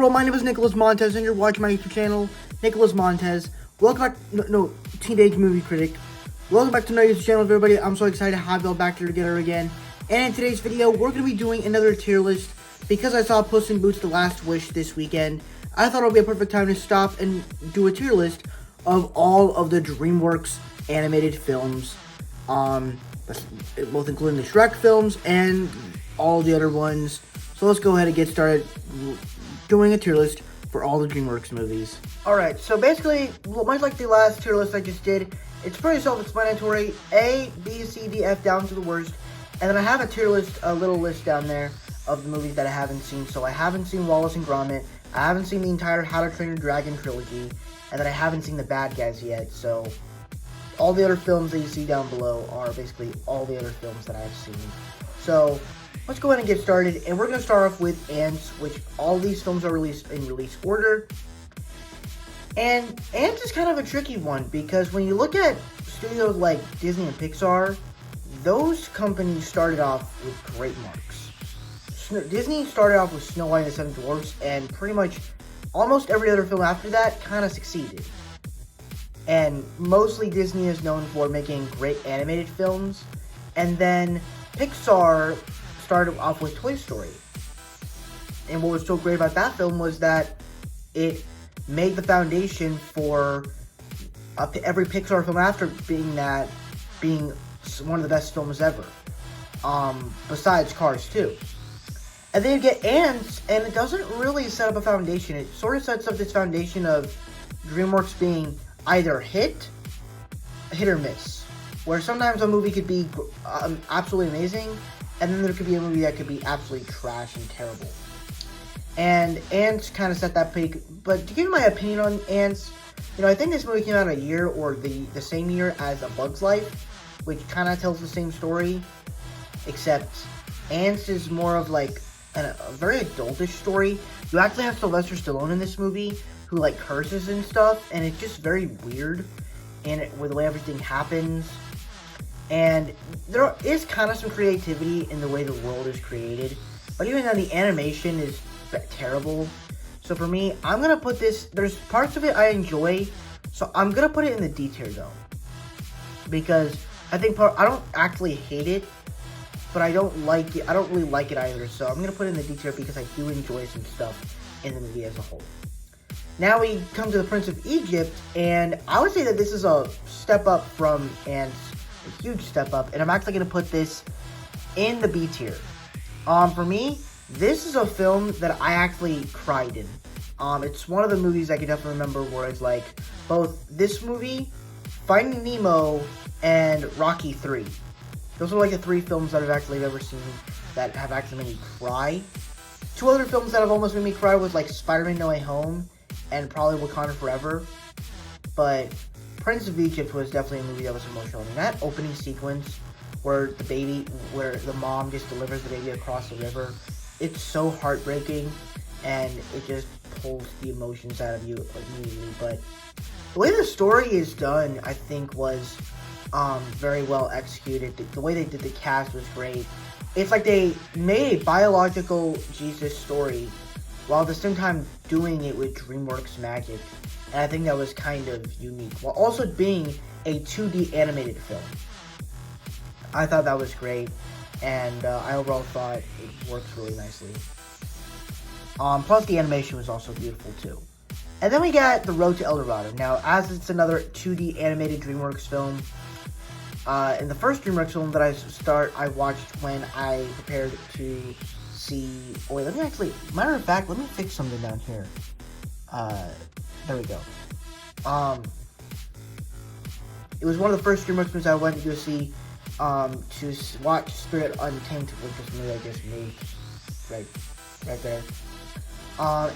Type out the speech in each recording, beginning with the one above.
world, my name is Nicholas Montez, and you're watching my YouTube channel, Nicholas Montez. Welcome back, Teenage Movie Critic. Welcome back to my YouTube channel, everybody. I'm so excited to have y'all back here together again. And in today's video, we're going to be doing another tier list. Because I saw Puss in Boots: The Last Wish this weekend, I thought it would be a perfect time to stop and do a tier list of all of the Dreamworks animated films. Both including the Shrek films and all the other ones. So let's go ahead and get started doing a tier list for all the Dreamworks movies. Alright, so basically, much like the last tier list I just did, it's pretty self-explanatory. A, B, C, D, F, down to the worst. And then I have a tier list, a little list down there of the movies that I haven't seen. So I haven't seen Wallace and Gromit. I haven't seen the entire How to Train Your Dragon trilogy. And then I haven't seen The Bad Guys yet. So all the other films that you see down below are basically all the other films that I've seen. So let's go ahead and get started. And we're going to start off with Antz, which all these films are released in release order. And Antz is kind of a tricky one because when you look at studios like Disney and Pixar, those companies started off with great marks. Disney started off with Snow White and the Seven Dwarfs, and pretty much almost every other film after that kind of succeeded. And mostly Disney is known for making great animated films. And then Pixar started off with Toy Story. And what was so great about that film was that it made the foundation for every Pixar film after being one of the best films ever. Besides Cars 2. And then you get Antz, and it doesn't really set up a foundation. It sort of sets up this foundation of DreamWorks being either hit or miss. Where sometimes a movie could be absolutely amazing, and then there could be a movie that could be absolutely trash and terrible. And Antz kind of set that peak. But to give you my opinion on Antz, I think this movie came out a year or the same year as A Bug's Life, which kind of tells the same story, except Antz is more of like a very adultish story. You actually have Sylvester Stallone in this movie, who like curses and stuff, and it's just very weird, with the way everything happens. And there is kind of some creativity in the way the world is created, but even then the animation is terrible. So for me, I'm gonna put this. There's parts of it I enjoy, so I'm gonna put it in the D tier though, because I don't actually hate it, but I don't like it. I don't really like it either. So I'm gonna put it in the D tier because I do enjoy some stuff in the movie as a whole. Now we come to the Prince of Egypt, and I would say that this is a step up from Antz, a huge step up, and I'm actually gonna put this in the B tier. For me, this is a film that I actually cried in. It's one of the movies I can definitely remember where it's like both this movie, Finding Nemo, and Rocky 3. Those are like the three films that I've actually ever seen that have actually made me cry. Two other films that have almost made me cry was like Spider-Man No Way Home and probably Wakanda Forever. But Prince of Egypt was definitely a movie that was emotional. And that opening sequence where the mom just delivers the baby across the river, it's so heartbreaking and it just pulls the emotions out of you immediately. But the way the story is done, I think, was very well executed. The way they did the cast was great. It's like they made a biological Jesus story while at the same time doing it with DreamWorks magic. And I think that was kind of unique, while also being a 2D animated film. I thought that was great, and I overall thought it works really nicely. Plus the animation was also beautiful too. And then we got The Road to El Dorado. Now, as it's another 2D animated DreamWorks film, in the first DreamWorks film that I watched when I prepared to see. Oh wait, matter of fact, let me fix something down here. There we go. It was one of the first DreamWorks movies I went to go see, to watch Spirit Untamed, which was a movie I just moved right there.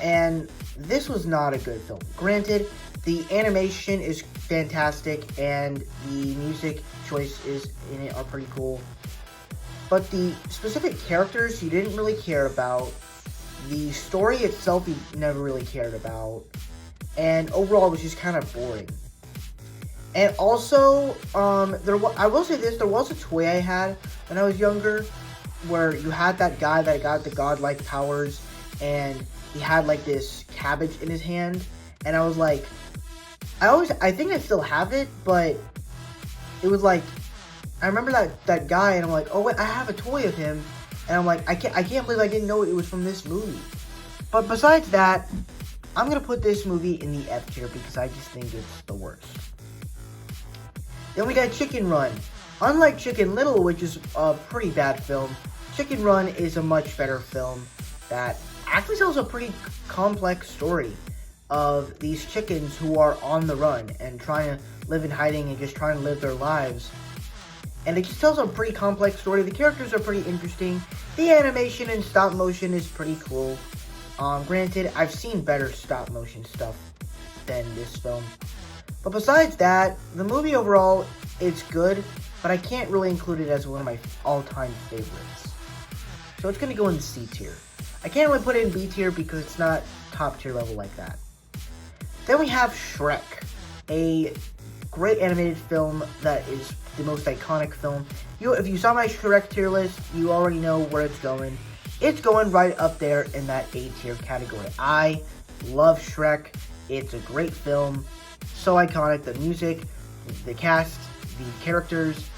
And this was not a good film. Granted, the animation is fantastic, and the music choices in it are pretty cool. But the specific characters you didn't really care about. The story itself you never really cared about. And overall it was just kind of boring. And also, I will say this, there was a toy I had when I was younger, where you had that guy that got the godlike powers, and he had like this cabbage in his hand, and I was like, I think I still have it, but it was like, I remember that guy, and I'm like, oh wait, I have a toy of him, and I'm like, I can't believe I didn't know it was from this movie. But besides that, I'm gonna put this movie in the F tier because I just think it's the worst. Then we got Chicken Run. Unlike Chicken Little, which is a pretty bad film, Chicken Run is a much better film that actually tells a pretty complex story of these chickens who are on the run and trying to live in hiding and just trying to live their lives. And it just tells a pretty complex story. The characters are pretty interesting. The animation and stop motion is pretty cool. Granted, I've seen better stop motion stuff than this film. But besides that, the movie overall, it's good, but I can't really include it as one of my all-time favorites. So it's going to go in the C tier. I can't really put it in B tier because it's not top tier level like that. Then we have Shrek, a great animated film that is the most iconic film. If you saw my Shrek tier list, you already know where it's going. It's going right up there in that A tier category. I love Shrek. It's a great film. So iconic. The music, the cast, the characters,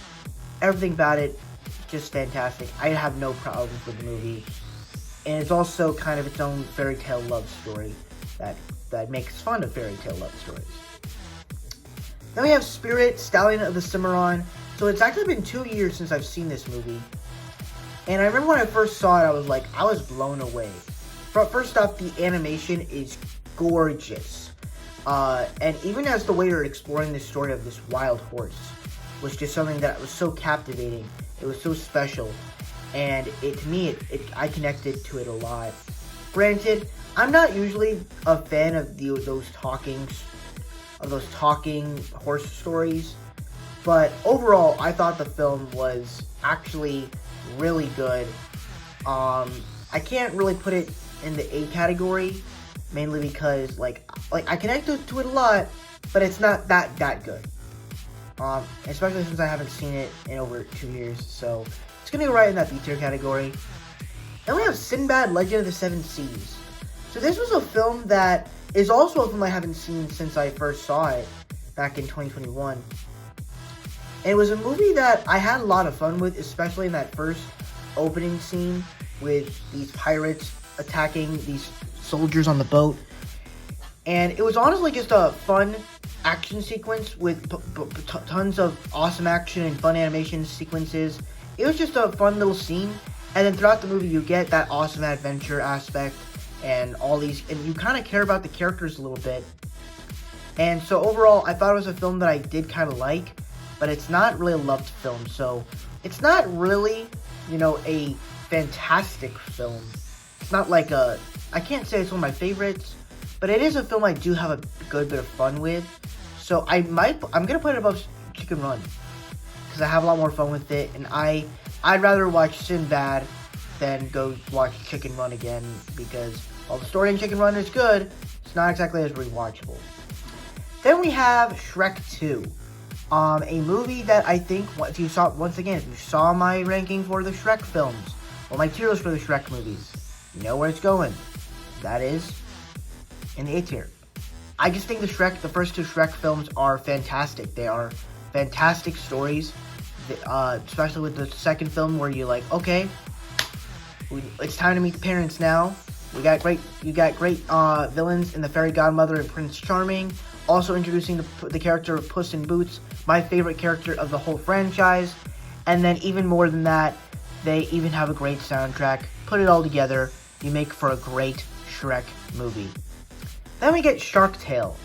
everything about it, just fantastic. I have no problems with the movie. And it's also kind of its own fairy tale love story that makes fun of fairy tale love stories. Then we have Spirit, Stallion of the Cimarron. So it's actually been 2 years since I've seen this movie. And I remember when I first saw it, I was blown away. First off, the animation is gorgeous. And even as the way you're exploring the story of this wild horse was just something that was so captivating. It was so special. And I connected to it a lot. Granted, I'm not usually a fan of those talking horse stories, but overall, I thought the film was actually really good. I can't really put it in the A category, mainly because like I connected to it a lot, but it's not that good. Especially since I haven't seen it in over 2 years, so it's gonna go right in that B tier category. Then we have Sinbad, Legend of the Seven Seas. So this was a film that is also a film I haven't seen since I first saw it back in 2021. And it was a movie that I had a lot of fun with, especially in that first opening scene with these pirates attacking these soldiers on the boat. And it was honestly just a fun action sequence with tons of awesome action and fun animation sequences. It was just a fun little scene. And then throughout the movie, you get that awesome adventure aspect and all these, and you kind of care about the characters a little bit. And so overall, I thought it was a film that I did kind of like, but it's not really a loved film. So it's not really, a fantastic film. It's not like I can't say it's one of my favorites, but it is a film I do have a good bit of fun with. So I'm gonna put it above Chicken Run because I have a lot more fun with it, and I'd rather watch Sinbad than go watch Chicken Run again, because while the story in Chicken Run is good, it's not exactly as rewatchable. Then we have Shrek 2. A movie that I think, if you saw my ranking for the Shrek films, or my tier list for the Shrek movies, you know where it's going. That is in the A tier. I just think the first two Shrek films are fantastic. They are fantastic stories, especially with the second film where you're like, okay, it's time to meet the parents now. You got great villains in the Fairy Godmother and Prince Charming. Also introducing the character of Puss in Boots, my favorite character of the whole franchise. And then even more than that, they even have a great soundtrack. Put it all together, you make for a great Shrek movie. Then we get Shark Tale.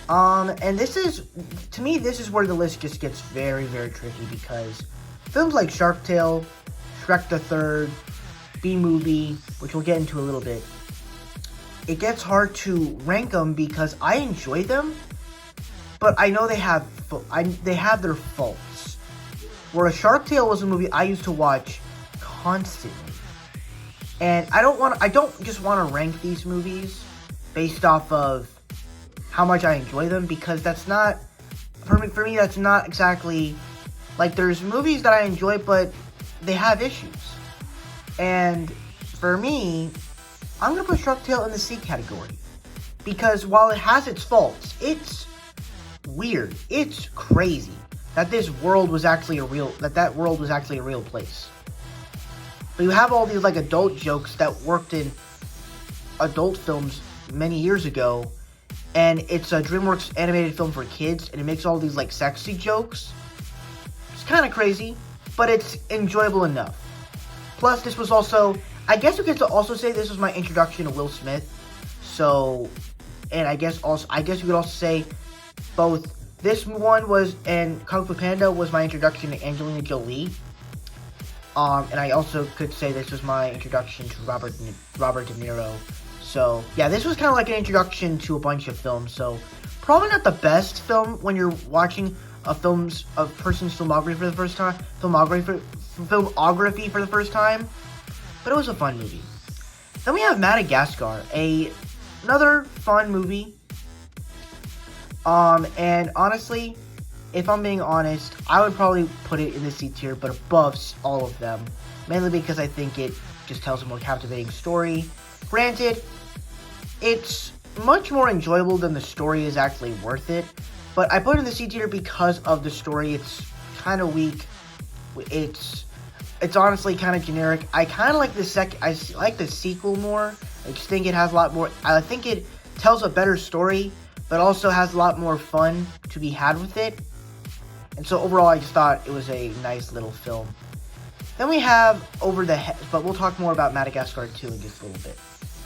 And this is where the list just gets very, very tricky, because films like Shark Tale, Shrek the Third, B-Movie, which we'll get into a little bit, it gets hard to rank them because I enjoy them, but I know they have their faults. Where Shark Tale was a movie I used to watch constantly, and I don't just want to rank these movies based off of how much I enjoy them, because that's not for me. That's not exactly like, there's movies that I enjoy, but they have issues, and for me, I'm going to put Shark Tale in the C category. Because while it has its faults, it's weird. It's crazy that this world was actually that world was actually a real place. But you have all these like adult jokes that worked in adult films many years ago, and it's a DreamWorks animated film for kids, and it makes all these like sexy jokes. It's kind of crazy, but it's enjoyable enough. Plus, this was also, I guess you could also say this was my introduction to Will Smith. So, and I guess you could also say both this one was, and Kung Fu Panda was my introduction to Angelina Jolie. And I also could say this was my introduction to Robert De Niro. So, yeah, this was kind of like an introduction to a bunch of films. So, probably not the best film when you're watching a person's filmography for the first time. Filmography for the first time. But it was a fun movie. Then we have Madagascar, another fun movie. And honestly, if I'm being honest, I would probably put it in the C tier, but above all of them. Mainly because I think it just tells a more captivating story. Granted, it's much more enjoyable than the story is actually worth it. But I put it in the C tier because of the story. It's kind of weak. It's honestly kind of generic. I kind of like I like the sequel more. I just think it has a lot more. I think it tells a better story, but also has a lot more fun to be had with it. And so overall, I just thought it was a nice little film. Then we have Over the Hedge, but we'll talk more about Madagascar 2 in just a little bit.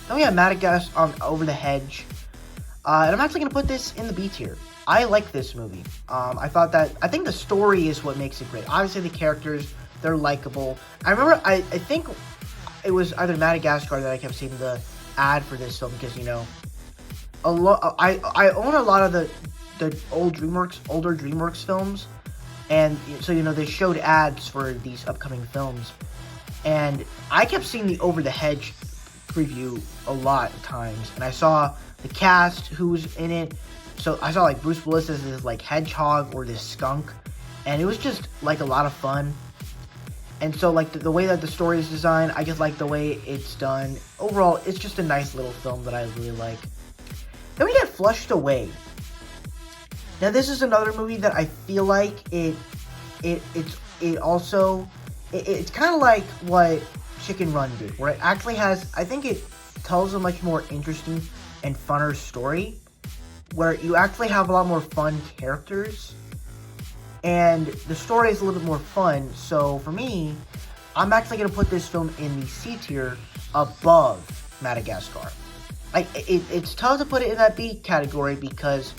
Then we have Madagascar Over the Hedge, and I'm actually gonna put this in the B tier. I like this movie. I think the story is what makes it great. Obviously, the characters, they're likable. I remember, I think it was either Madagascar that I kept seeing the ad for this film because, you know, I own a lot of the older DreamWorks films, and so, you know, they showed ads for these upcoming films, and I kept seeing the Over the Hedge preview a lot of times, and I saw the cast who was in it. So I saw like Bruce Willis as this like hedgehog or this skunk, and it was just like a lot of fun. And so like the way that the story is designed, I just like the way it's done. Overall, it's just a nice little film that I really like. Then we get Flushed Away. Now this is another movie that I feel like it's kind of like what Chicken Run did, where it actually has, I think it tells a much more interesting and funner story, where you actually have a lot more fun characters, and the story is a little bit more fun. So for me, I'm actually going to put this film in the C tier above Madagascar. It's tough to put it in that B category because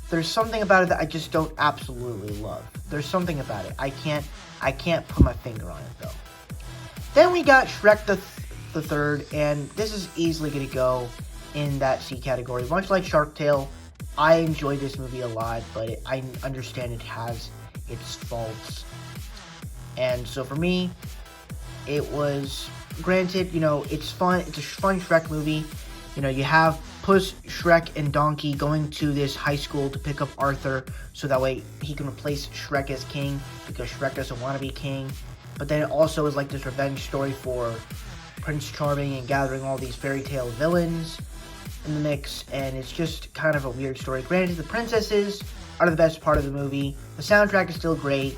there's something about it that I just don't absolutely love. There's something about it. I can't put my finger on it though. Then we got Shrek the Third, and this is easily going to go in that C category. Much like Shark Tale, I enjoyed this movie a lot, but I understand it has its faults. And so for me, it was, granted, you know, it's fun. It's a fun Shrek movie. You know, you have Puss, Shrek, and Donkey going to this high school to pick up Arthur, so that way he can replace Shrek as king, because Shrek doesn't want to be king. But then it also is like this revenge story for Prince Charming and gathering all these fairy tale villains in the mix, and it's just kind of a weird story. Granted, the princesses are the best part of the movie. The soundtrack is still great,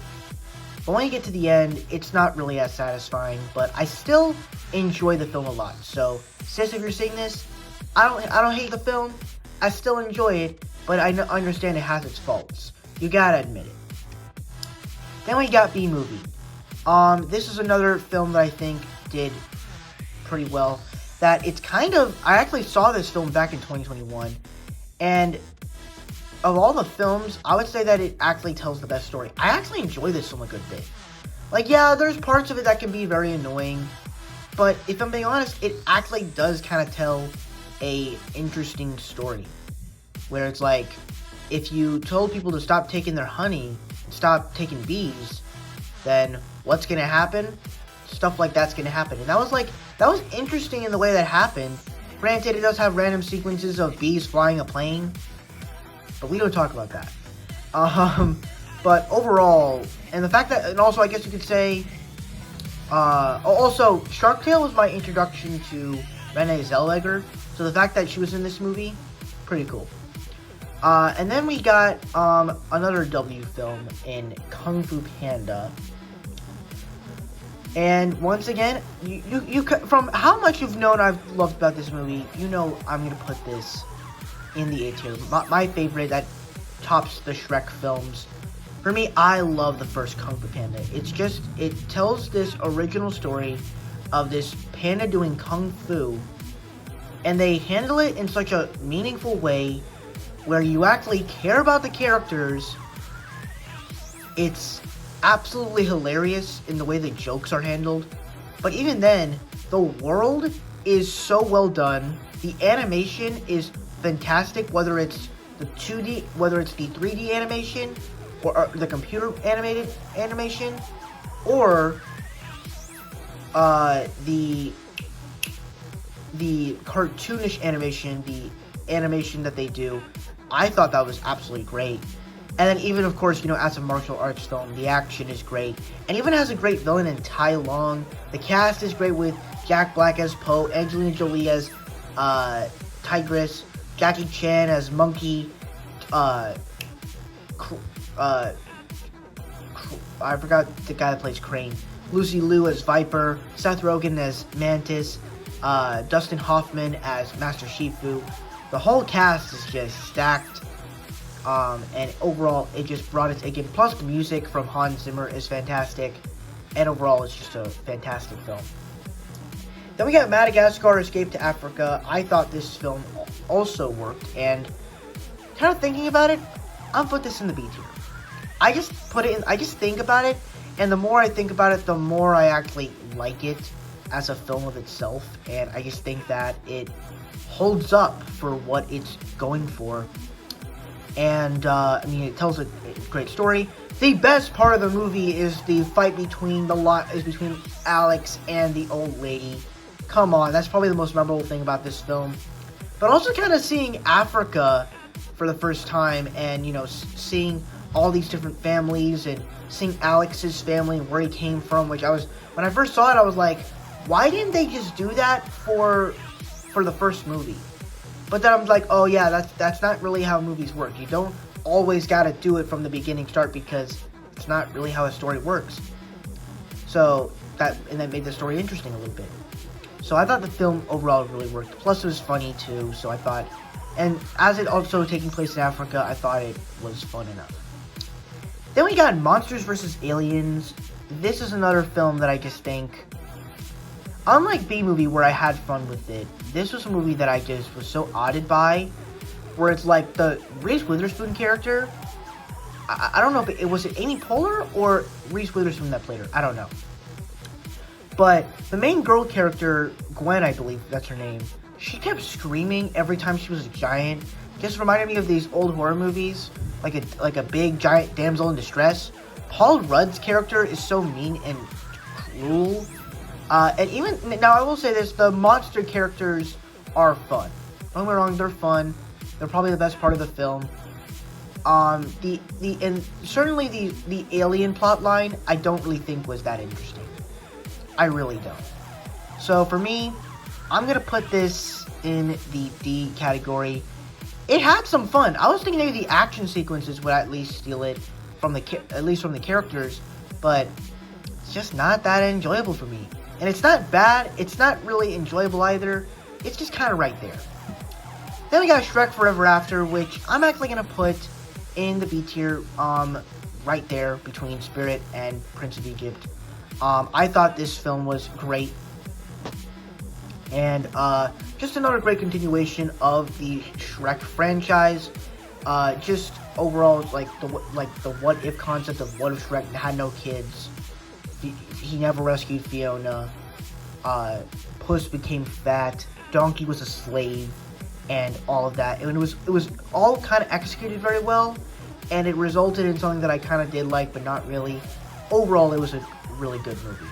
but when you get to the end, it's not really as satisfying, but I still enjoy the film a lot. So, sis, if you're seeing this, I don't hate the film. I still enjoy it, but I understand it has its faults. You gotta admit it. Then we got B Movie. This is another film that I think did pretty well. That it's kind of, I actually saw this film back in 2021, and of all the films, I would say that it actually tells the best story. I actually enjoy this film a good bit. Like, yeah, there's parts of it that can be very annoying, but if I'm being honest, it actually does kind of tell a interesting story, where it's like, if you told people to stop taking their honey, stop taking bees, then what's gonna happen? Stuff like that's gonna happen. And that was interesting in the way that happened. Granted, it does have random sequences of bees flying a plane, but we don't talk about that. But overall, and the fact that, and also I guess you could say, also Shark Tale was my introduction to Renee Zellweger. So the fact that she was in this movie, pretty cool. And then we got another W film in Kung Fu Panda. And once again, you from how much you've known I've loved about this movie, you know I'm gonna put this in the A tier. My favorite that tops the Shrek films. For me, I love the first Kung Fu Panda. It tells this original story of this panda doing kung fu, and they handle it in such a meaningful way where you actually care about the characters. It's absolutely hilarious in the way the jokes are handled, but even then, the world is so well done. The animation is fantastic, whether it's the 2D, whether it's the 3D animation, or the computer animated animation, or the cartoonish animation, the animation that they do. I thought that was absolutely great. And then even, of course, as a martial arts film, the action is great. And even has a great villain in Tai Lung. The cast is great with Jack Black as Po, Angelina Jolie as Tigress, Jackie Chan as Monkey, I forgot the guy that plays Crane, Lucy Liu as Viper, Seth Rogen as Mantis, Dustin Hoffman as Master Shifu. The whole cast is just stacked. And overall, it just brought its A-game. Plus, the music from Hans Zimmer is fantastic. And overall, it's just a fantastic film. Then we got Madagascar, Escape to Africa. I thought this film also worked. And kind of thinking about it, I'll put this in the B tier. I just think about it. And the more I think about it, the more I actually like it as a film of itself. And I just think that it holds up for what it's going for. And, it tells a great story. The best part of the movie is the fight between Alex and the old lady. Come on, that's probably the most memorable thing about this film. But also kind of seeing Africa for the first time and, seeing all these different families and seeing Alex's family and where he came from, when I first saw it, I was like, why didn't they just do that for the first movie? But then I'm like, oh yeah, that's not really how movies work. You don't always gotta do it from the beginning start because it's not really how a story works. So that made the story interesting a little bit. So I thought the film overall really worked. Plus it was funny too, so I thought, and as it also taking place in Africa, I thought it was fun enough. Then we got Monsters vs. Aliens. This is another film that I just think, unlike B-Movie where I had fun with it, this was a movie that I just was so awed by, where it's like the Reese Witherspoon character, I don't know if it was Amy Poehler or Reese Witherspoon that played her, I don't know. But the main girl character, Gwen, I believe that's her name, she kept screaming every time she was a giant. Just reminded me of these old horror movies, like a big giant damsel in distress. Paul Rudd's character is so mean and cruel. And even now, I will say this: the monster characters are fun. Don't get me wrong; they're fun. They're probably the best part of the film. And certainly the alien plot line, I don't really think was that interesting. I really don't. So for me, I'm gonna put this in the D category. It had some fun. I was thinking maybe the action sequences would at least steal it from the characters, but it's just not that enjoyable for me. And it's not bad, it's not really enjoyable either, it's just kind of right there. Then we got Shrek Forever After, which I'm actually going to put in the B tier, right there between Spirit and Prince of Egypt. I thought this film was great. And just another great continuation of the Shrek franchise. Just overall, like the what if concept of what if Shrek had no kids. He never rescued Fiona. Puss became fat. Donkey was a slave, and all of that. And it was all kind of executed very well, and it resulted in something that I kind of did like, but not really. Overall, it was a really good movie.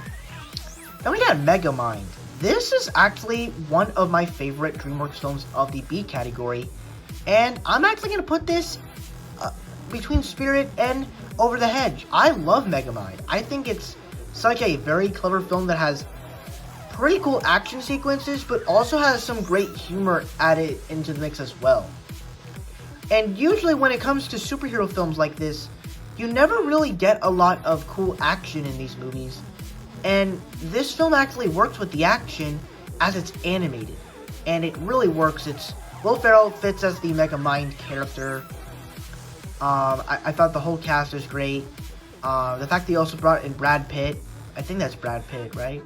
Then we got Megamind. This is actually one of my favorite DreamWorks films of the B category, and I'm actually going to put this between Spirit and Over the Hedge. I love Megamind. I think it's such a very clever film that has pretty cool action sequences, but also has some great humor added into the mix as well. And usually when it comes to superhero films like this, you never really get a lot of cool action in these movies. And this film actually works with the action as it's animated. And it really works. Will Ferrell fits as the Megamind character. I thought the whole cast was great. The fact that he also brought in Brad Pitt. I think that's Brad Pitt, right?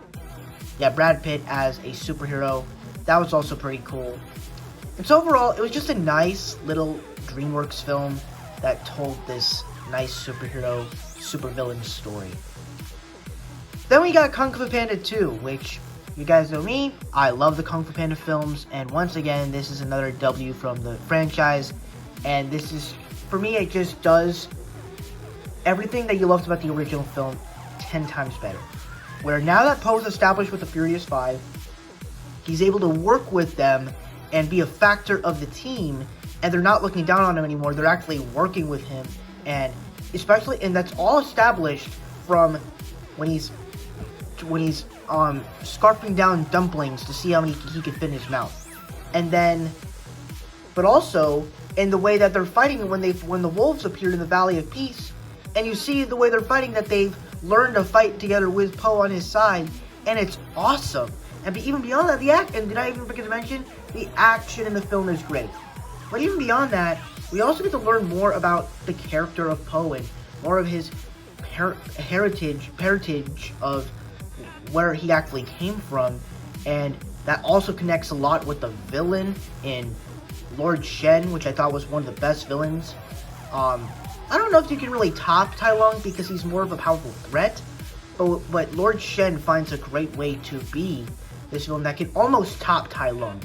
Yeah, Brad Pitt as a superhero. That was also pretty cool. And so overall, it was just a nice little Dreamworks film that told this nice superhero, supervillain story. Then we got Kung Fu Panda 2, which, you guys know me, I love the Kung Fu Panda films, and once again, this is another W from the franchise, and this is, for me, it just does everything that you loved about the original film 10 times better. Where now that Poe's established with the Furious 5, he's able to work with them and be a factor of the team, and they're not looking down on him anymore, they're actually working with him, and that's all established from when he's scarfing down dumplings to see how many he could fit in his mouth. And then, but also, in the way that they're fighting when the wolves appeared in the Valley of Peace, and you see the way they're fighting, that they've learned to fight together with Poe on his side, and it's awesome. And even beyond that, and did I even forget to mention, the action in the film is great. But even beyond that, we also get to learn more about the character of Poe and more of his heritage of where he actually came from, and that also connects a lot with the villain in Lord Shen, which I thought was one of the best villains. I don't know if you can really top Tai Lung because he's more of a powerful threat, but Lord Shen finds a great way to be this villain that can almost top Tai Lung.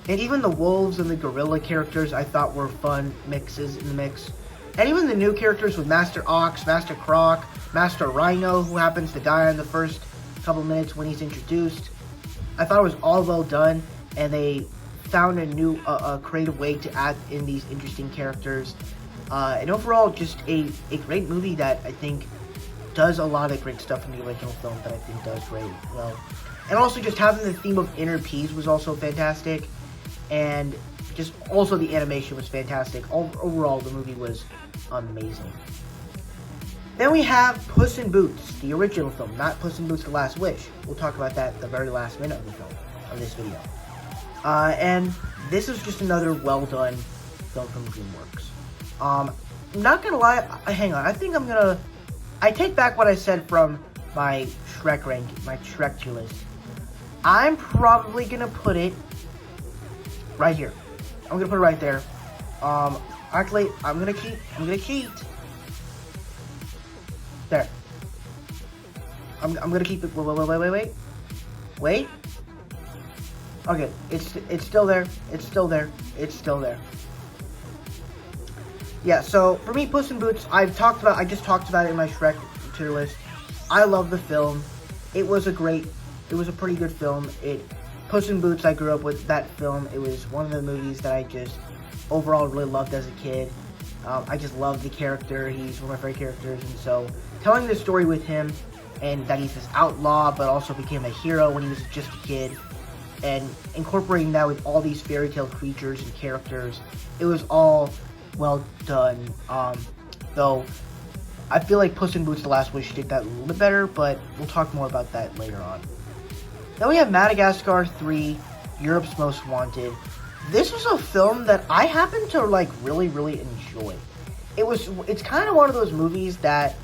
And even the wolves and the gorilla characters I thought were fun mixes in the mix. And even the new characters with Master Ox, Master Croc, Master Rhino, who happens to die in the first couple minutes when he's introduced. I thought it was all well done, and they found a new, creative way to add in these interesting characters. And overall, just a great movie that I think does a lot of great stuff in the original film that I think does very well. And also just having the theme of inner peace was also fantastic. And just also the animation was fantastic. Overall, the movie was amazing. Then we have Puss in Boots, the original film, not Puss in Boots: The Last Wish. We'll talk about that at the very last minute of the film, of this video. And this is just another well-done film from Dreamworks. I'm not gonna lie, hang on, I take back what I said from my Shrek ranking, my Shrek tier list. I'm probably gonna put it right here. I'm gonna put it right there. Actually, I'm gonna cheat. There. I'm gonna keep it. Wait. Okay, it's still there. It's still there. Yeah. So for me, Puss in Boots, I just talked about it in my Shrek tier list. I love the film. It was a pretty good film. Puss in Boots, I grew up with that film. It was one of the movies that I just overall really loved as a kid. I just love the character. He's one of my favorite characters, and so telling this story with him, and that he's this outlaw, but also became a hero when he was just a kid, and incorporating that with all these fairy tale creatures and characters, it was all well done. Though I feel like Puss in Boots: The Last Wish did that a little bit better, but we'll talk more about that later on. Then we have Madagascar 3, Europe's Most Wanted. This was a film that I happen to really, really enjoy. It's kind of one of those movies that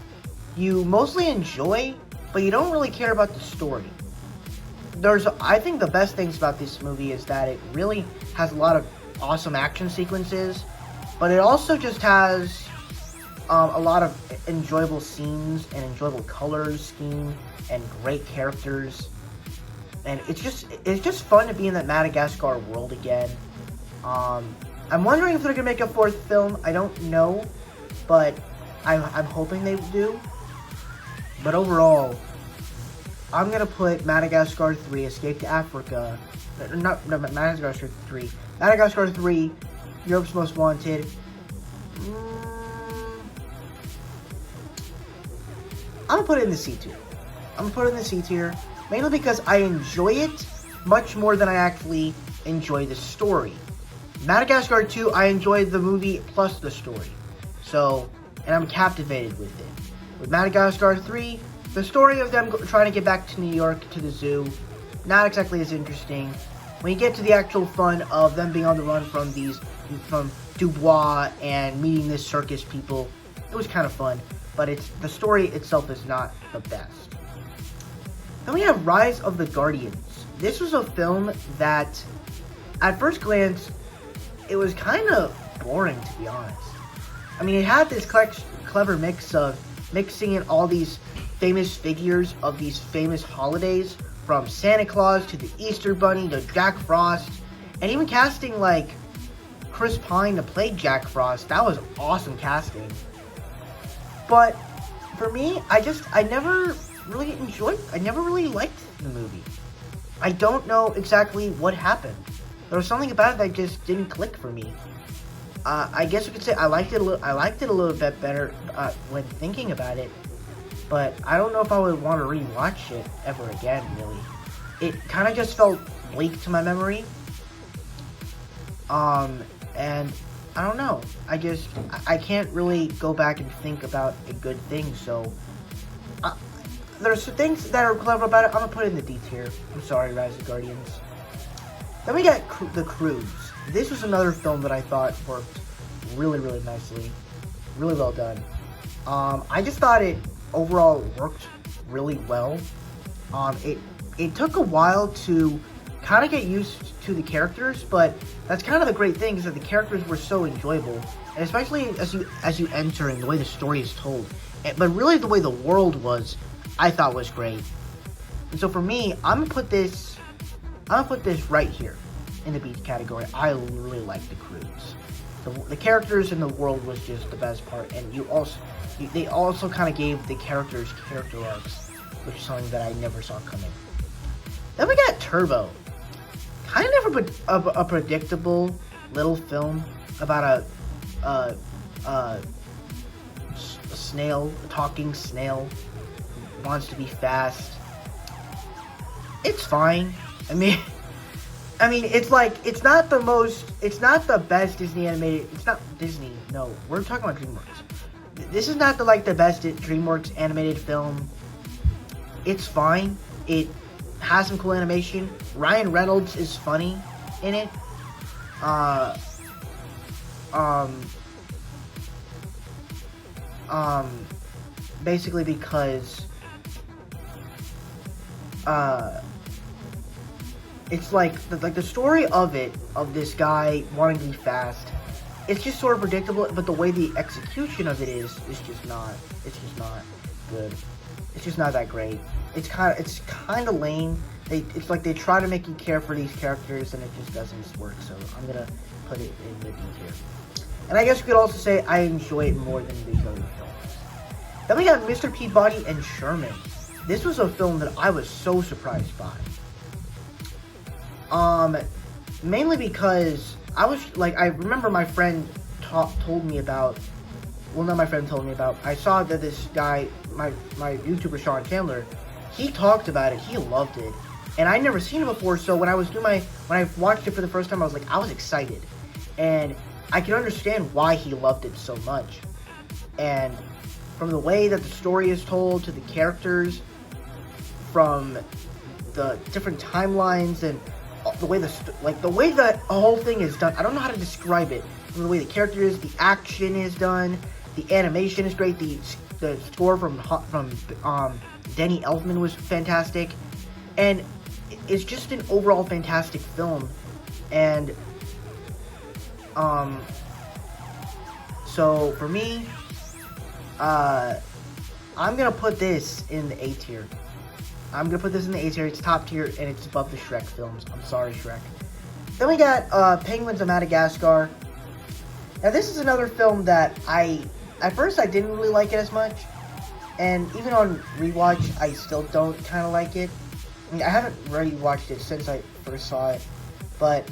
you mostly enjoy, but you don't really care about the story. I think the best things about this movie is that it really has a lot of awesome action sequences, but it also just has a lot of enjoyable scenes and enjoyable color scheme and great characters. And it's just fun to be in that Madagascar world again. I'm wondering if they're gonna make a fourth film. I don't know, but I'm hoping they do. But overall, I'm gonna put Madagascar 3, Escape to Africa. Not Madagascar 3. Madagascar 3, Europe's Most Wanted. I'm gonna put it in the C tier. I'm gonna put it in the C tier, mainly because I enjoy it much more than I actually enjoy the story. Madagascar 2, I enjoyed the movie plus the story. So, and I'm captivated with it. With Madagascar 3, the story of them trying to get back to New York to the zoo, not exactly as interesting. When you get to the actual fun of them being on the run from Dubois and meeting this circus people, it was kind of fun. But the story itself is not the best. Then we have Rise of the Guardians. This was a film that, at first glance, it was kind of boring, to be honest. I mean, it had this clever mix of mixing in all these famous figures of these famous holidays, from Santa Claus to the Easter Bunny to Jack Frost, and even casting like Chris Pine to play Jack Frost. That was awesome casting. But for me, I never really liked the movie. I don't know exactly what happened. There was something about it that just didn't click for me. I guess you could say I liked it a little bit better when thinking about it, but I don't know if I would want to rewatch it ever again. Really, it kind of just felt bleak to my memory. And I don't know. I can't really go back and think about a good thing. So there's some things that are clever about it. I'm gonna put it in the D tier. I'm sorry, Rise of the Guardians. Then we got the Croods. This was another film that I thought worked really, really nicely. Really well done. I just thought it overall worked really well. It took a while to kind of get used to the characters, but that's kind of the great thing, is that the characters were so enjoyable, and especially as you enter and the way the story is told. But really, the way the world was, I thought was great. And so for me, I'm gonna put this right here in the B category. I really like the Croods. The characters in the world was just the best part, and they also kind of gave the characters character arcs, which is something that I never saw coming. Then we got Turbo. Kind of a predictable little film about a snail, a talking snail, who wants to be fast. It's fine. I mean, it's not the best Disney animated. It's not Disney. No, we're talking about DreamWorks. This is not the best DreamWorks animated film. It's fine. It has some cool animation. Ryan Reynolds is funny in it. Basically because it's like the story of this guy wanting to be fast, it's just sort of predictable, but the way the execution of it is just not good. It's just not that great. It's kind of lame. It's like they try to make you care for these characters, and it just doesn't work. So I'm gonna put it in the D tier. And I guess you could also say I enjoy it more than these other films. Then we got Mr. Peabody and Sherman. This was a film that I was so surprised by. Mainly because I remember my friend told me about. Well, not my friend told me about. I saw that this guy, my YouTuber Sean Chandler, he talked about it. He loved it, and I'd never seen it before. So when I watched it for the first time, I was excited, and I can understand why he loved it so much. And from the way that the story is told to the characters, from the different timelines and the way that the whole thing is done, I don't know how to describe it. From the way the character is, the action is done, the animation is great. The score from Danny Elfman was fantastic, and it's just an overall fantastic film. And so for me, I'm gonna put this in the A tier. It's top tier, and it's above the Shrek films. I'm sorry, Shrek. Then we got Penguins of Madagascar. Now, this is another film that at first I didn't really like it as much, and even on rewatch, I still don't kind of like it. I mean, I haven't really watched it since I first saw it, but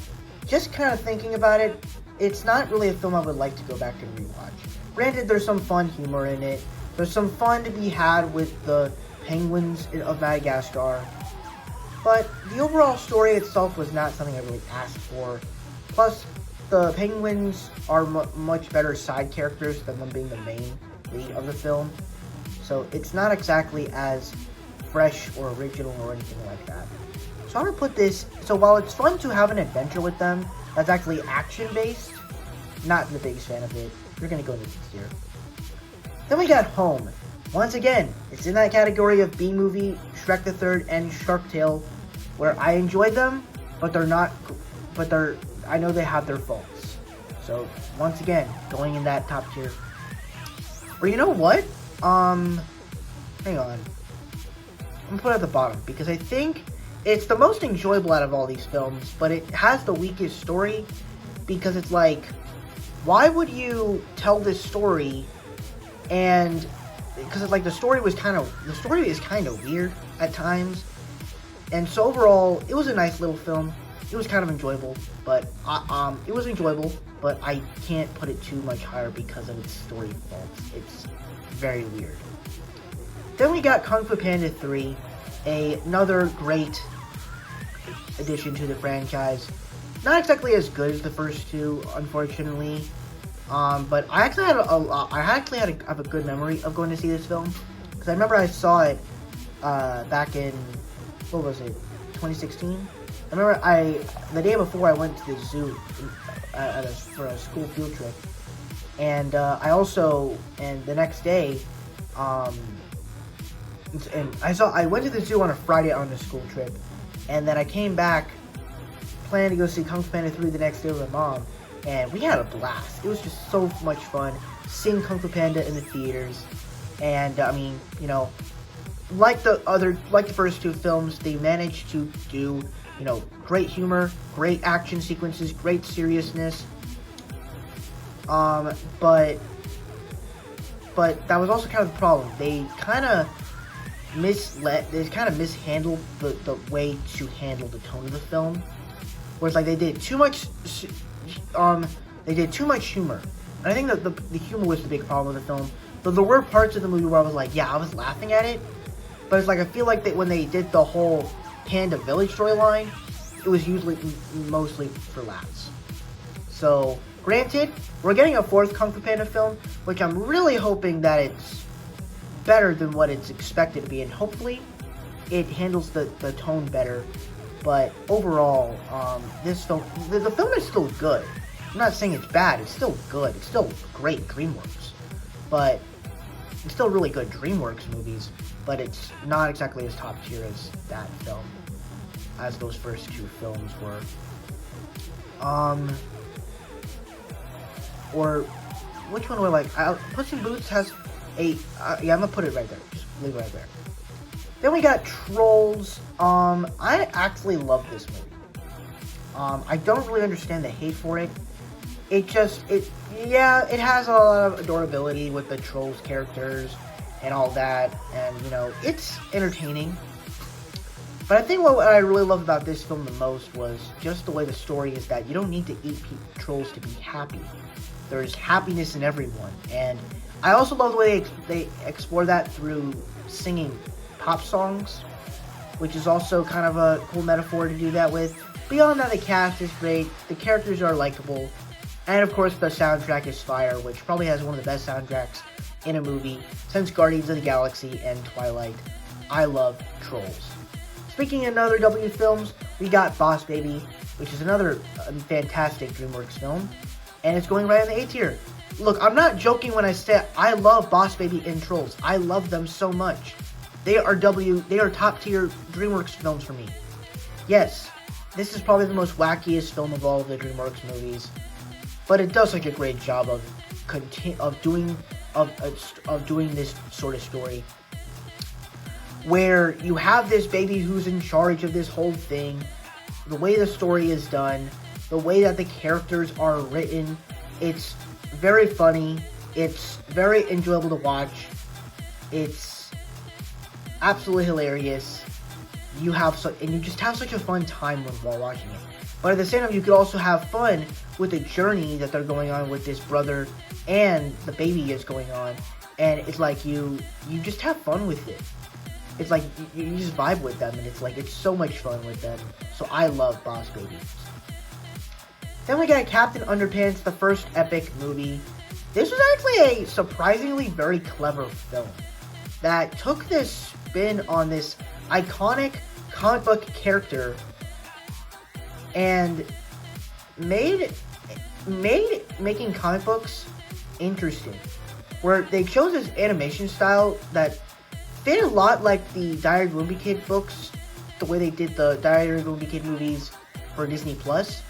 just kind of thinking about it, it's not really a film I would like to go back and rewatch. Granted, there's some fun humor in it. There's some fun to be had with the penguins of Madagascar. But the overall story itself was not something I really asked for. Plus, the penguins are much better side characters than them being the main lead of the film. So it's not exactly as fresh or original or anything like that. So I'm going to put this, so while it's fun to have an adventure with them that's actually action-based, not the biggest fan of it. You're going to go into this tier. Then we got Home. Once again, it's in that category of B-movie, Shrek the Third, and Shark Tale, where I enjoy them, but I know they have their faults. So, once again, going in that top tier. Or you know what? Hang on. I'm gonna put it at the bottom, because I think it's the most enjoyable out of all these films, but it has the weakest story, because it's like, why would you tell this story, and because it's like the story is kind of weird at times, and so overall it was a nice little film. It was kind of enjoyable, but it was enjoyable, but I can't put it too much higher because of its story faults. It's very weird. Then we got Kung Fu Panda 3, another great addition to the franchise. Not exactly as good as the first two, unfortunately. But I actually have a good memory of going to see this film, because I remember I saw it back in, what was it, 2016? I remember the day before I went to the zoo for a school field trip, and and the next day, and I went to the zoo on a Friday on the school trip, and then I came back planning to go see Kung Fu Panda 3 the next day with my mom. And we had a blast. It was just so much fun seeing Kung Fu Panda in the theaters. And I mean, you know, like the first two films, they managed to do, you know, great humor, great action sequences, great seriousness. But that was also kind of the problem. They kind of mishandled the way to handle the tone of the film. Where it's like they did too much humor. And I think that the humor was the big problem with the film. Though there were parts of the movie where I was like, yeah, I was laughing at it. But it's like, I feel like that when they did the whole Panda Village storyline, it was usually mostly for laughs. So, granted, we're getting a fourth Kung Fu Panda film, which I'm really hoping that it's better than what it's expected to be. And hopefully, it handles the tone better. But overall, this film, the film is still good. I'm not saying it's bad. It's still good. It's still great Dreamworks. But it's still really good Dreamworks movies. But it's not exactly as top tier as that film, as those first two films were. Or which one do I like? Puss in Boots has a yeah. I'm gonna put it right there. Just leave it right there. Then we got Trolls. I actually love this movie. I don't really understand the hate for it. It has a lot of adorability with the Trolls characters and all that, and you know, it's entertaining. But I think what I really love about this film the most was just the way the story is that you don't need to eat trolls to be happy. There's happiness in everyone, and I also love the way they explore that through singing pop songs, which is also kind of a cool metaphor to do that with. Beyond that, the cast is great, the characters are likable, and of course the soundtrack is fire, which probably has one of the best soundtracks in a movie since Guardians of the Galaxy and Twilight. I love Trolls. Speaking of other W films, we got Boss Baby, which is another fantastic Dreamworks film, and it's going right in the A tier. Look, I'm not joking when I say I love Boss Baby and Trolls. I love them so much. They are top tier Dreamworks films for me. Yes, this is probably the most wackiest film of all of the Dreamworks movies, but it does like a great job of doing this sort of story, where you have this baby who's in charge of this whole thing. The way the story is done, the way that the characters are written, it's very funny. It's very enjoyable to watch. It's absolutely hilarious. You just have such a fun time while watching it. But at the same time, you could also have fun with the journey that they're going on with this brother and the baby is going on. And it's like you just have fun with it. it's like you just vibe with them, and it's so much fun with them. So I love Boss Baby. Then we got Captain Underpants, the first epic movie. This was actually a surprisingly very clever film that took this spin on this iconic comic book character and made making comic books interesting, where they chose this animation style that fit a lot like the Diary of a Wimpy Kid books, the way they did the Diary of a Wimpy Kid movies for Disney Plus.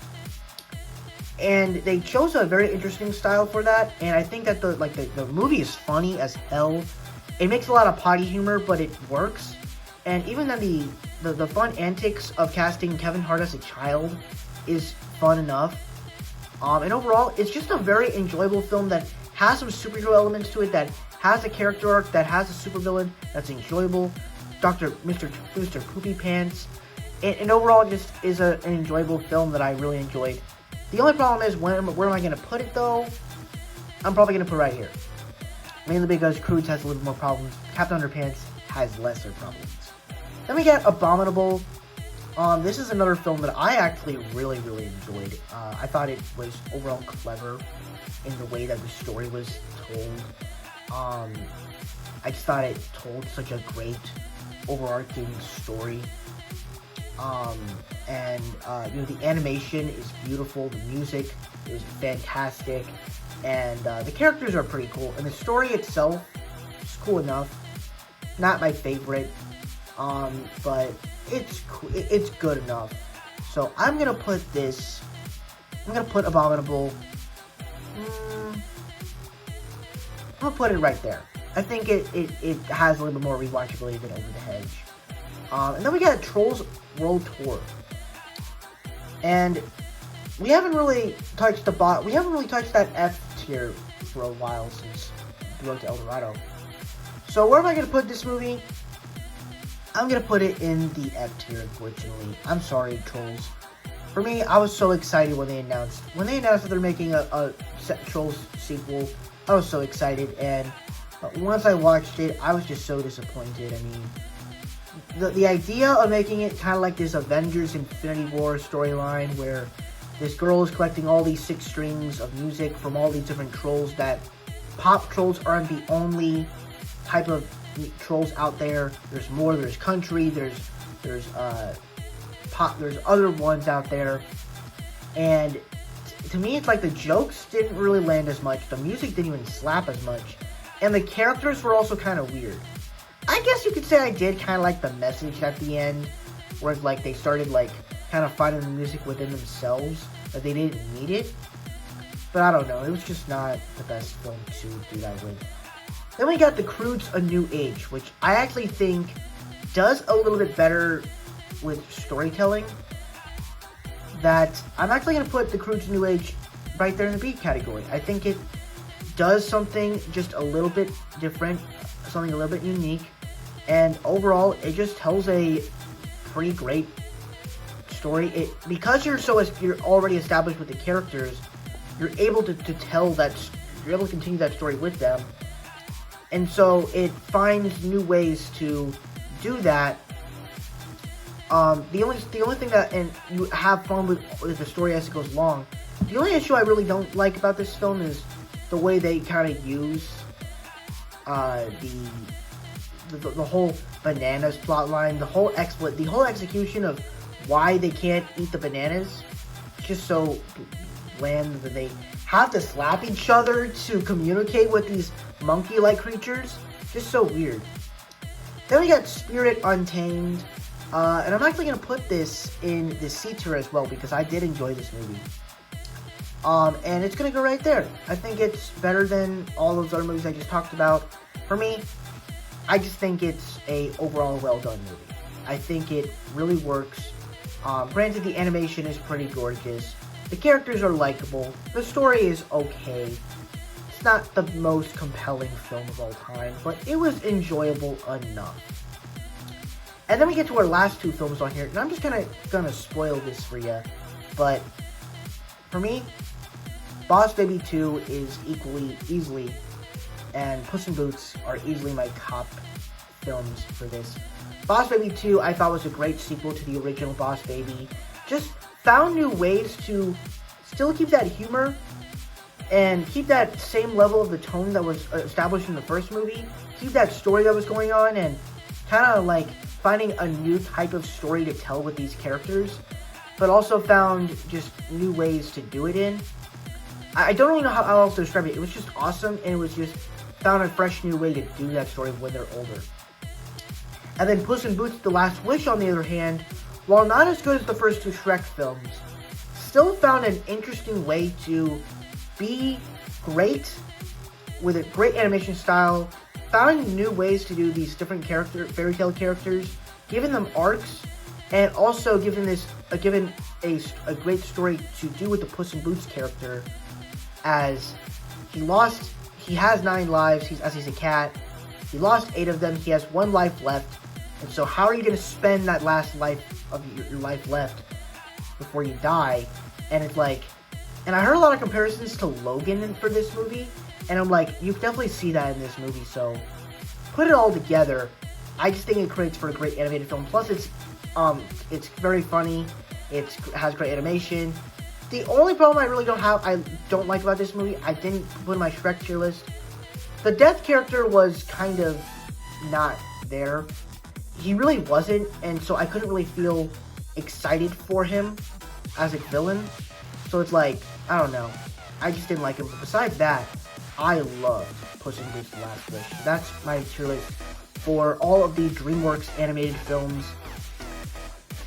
And they chose a very interesting style for that, and I think that the movie is funny as hell. It makes a lot of potty humor, but it works. And even then the fun antics of casting Kevin Hart as a child is fun enough. And overall, it's just a very enjoyable film that has some superhero elements to it, that has a character arc, that has a supervillain that's enjoyable. Mr. Poopy Pants. And overall, just is an enjoyable film that I really enjoyed. The only problem is, where am I going to put it, though? I'm probably going to put it right here. Mainly because Croods has a little more problems. Captain Underpants has lesser problems. Then we get Abominable. This is another film that I actually really, really enjoyed. I thought it was overall clever in the way that the story was told. I just thought it told such a great overarching story. The animation is beautiful, the music is fantastic, and the characters are pretty cool, and the story itself is cool enough. Not my favorite, but it's good enough. So I'm gonna put Abominable. I'm gonna put it right there. I think it has a little bit more rewatchability than Over the Hedge. And then we got Trolls World Tour. And we haven't really touched that F tier for a while since we went to El Dorado. So where am I going to put this movie? I'm going to put it in the F tier, unfortunately. I'm sorry, Trolls. For me, I was so excited when they announced that they're making a Trolls sequel. I was so excited, and once I watched it, I was just so disappointed. I mean, the idea of making it kind of like this Avengers Infinity War storyline, where this girl is collecting all these 6 strings of music from all these different trolls, that pop trolls aren't the only type of trolls out there. There's more. There's country. There's pop. There's other ones out there. And to me, it's like the jokes didn't really land as much. The music didn't even slap as much. And the characters were also kind of weird. I guess you could say I did kind of like the message at the end, where like they started like kind of finding the music within themselves, that they didn't need it. But I don't know, it was just not the best film to do that with. Then we got The Croods: A New Age, which I actually think does a little bit better with storytelling. That I'm actually going to put The Croods: A New Age right there in the B category. I think it does something just a little bit different, something a little bit unique, and overall it just tells a pretty great story. Because you're already established with the characters, you're able to continue that story with them, and so it finds new ways to do that. The only thing that, and you have fun with the story as it goes along. The only issue I really don't like about this film is the way they kind of use the whole bananas plotline, the whole execution of why they can't eat the bananas. It's just so bland that they have to slap each other to communicate with these monkey-like creatures. Just so weird. Then we got Spirit Untamed, and I'm actually going to put this in the C tier as well, because I did enjoy this movie. And it's going to go right there. I think it's better than all those other movies I just talked about. For me, I just think it's a overall well done movie. I think it really works. Granted, the animation is pretty gorgeous. The characters are likable. The story is okay. It's not the most compelling film of all time, but it was enjoyable enough. And then we get to our last 2 films on here, and I'm just gonna spoil this for you. But for me, Boss Baby 2 is easily, and Puss in Boots are easily my top films for this. Boss Baby 2, I thought was a great sequel to the original Boss Baby. Just found new ways to still keep that humor and keep that same level of the tone that was established in the first movie. Keep that story that was going on and kind of like finding a new type of story to tell with these characters. But also found just new ways to do it in. I don't really know how else to describe it. It was just awesome, and it was just found a fresh new way to do that story when they're older. And then Puss in Boots: The Last Wish, on the other hand, while not as good as the first two Shrek films, still found an interesting way to be great, with a great animation style, found new ways to do these different fairy tale characters, giving them arcs, and also given a great story to do with the Puss in Boots character, as he has 9 lives, he's a cat, he lost 8 of them, he has 1 life left, and so how are you going to spend that last life of your life left before you die? And it's like, and I heard a lot of comparisons to Logan for this movie, and I'm like, you definitely see that in this movie, so put it all together, I just think it creates for a great animated film. Plus it's very funny, it has great animation. The only problem I don't like about this movie, I didn't put in my Shrek tier list. The Death character was kind of not there. He really wasn't, and so I couldn't really feel excited for him as a villain. So it's like, I don't know. I just didn't like him. But besides that, I loved Puss in Boots: The Last Wish. That's my tier list for all of the Dreamworks animated films.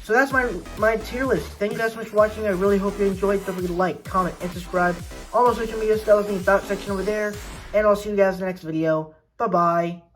So that's my tier list. Thank you guys so much for watching. I really hope you enjoyed. Don't forget to like, comment, and subscribe. All those social media stuff in the about section over there. And I'll see you guys in the next video. Bye-bye.